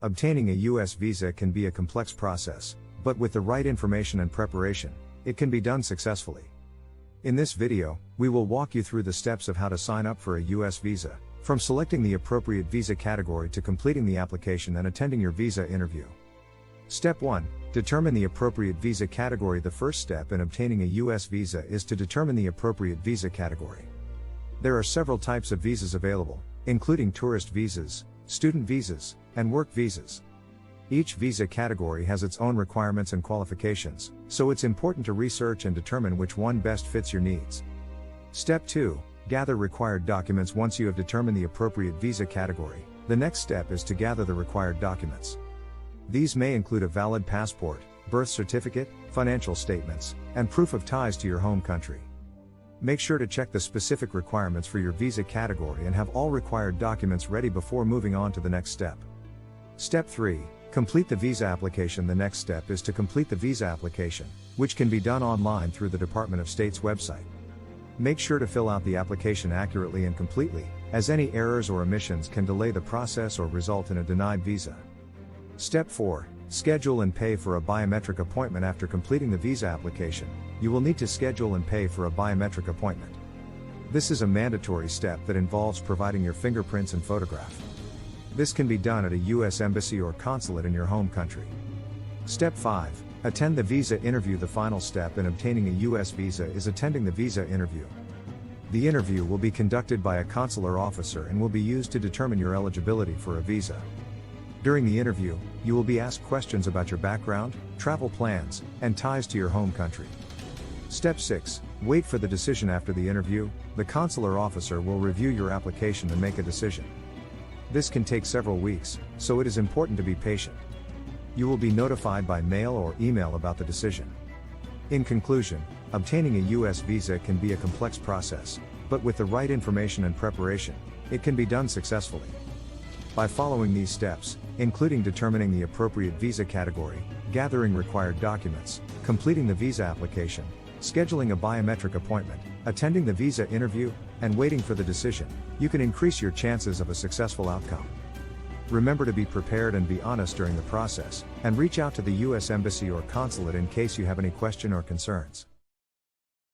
Obtaining a U.S. visa can be a complex process, but with the right information and preparation, it can be done successfully. In this video, we will walk you through the steps of how to sign up for a U.S. visa, from selecting the appropriate visa category to completing the application and attending your visa interview. Step 1. Determine the appropriate visa category. The first step in obtaining a U.S. visa is to determine the appropriate visa category. There are several types of visas available, including tourist visas, student visas, and work visas. Each visa category has its own requirements and qualifications, so it's important to research and determine which one best fits your needs. Step 2. Gather required documents. Once you have determined the appropriate visa category, the next step is to gather the required documents. These may include a valid passport, birth certificate, financial statements, and proof of ties to your home country. Make sure to check the specific requirements for your visa category and have all required documents ready before moving on to the next step. Step 3. Complete the visa application. The next step is to complete the visa application, which can be done online through the Department of State's website. Make sure to fill out the application accurately and completely, as any errors or omissions can delay the process or result in a denied visa. Step 4. Schedule and pay for a biometric appointment. After completing the visa application, you will need to schedule and pay for a biometric appointment. This is a mandatory step that involves providing your fingerprints and photograph. This can be done at a U.S. embassy or consulate in your home country. Step 5. Attend the visa interview. The final step in obtaining a U.S. visa is attending the visa interview. The interview will be conducted by a consular officer and will be used to determine your eligibility for a visa. During the interview, you will be asked questions about your background, travel plans, and ties to your home country. Step 6. Wait for the decision. After the interview, the consular officer will review your application and make a decision. This can take several weeks, so it is important to be patient. You will be notified by mail or email about the decision. In conclusion, obtaining a U.S. visa can be a complex process, but with the right information and preparation, it can be done successfully. By following these steps, including determining the appropriate visa category, gathering required documents, completing the visa application, scheduling a biometric appointment, attending the visa interview, and waiting for the decision, you can increase your chances of a successful outcome. Remember to be prepared and be honest during the process, and reach out to the U.S. Embassy or consulate in case you have any question or concerns.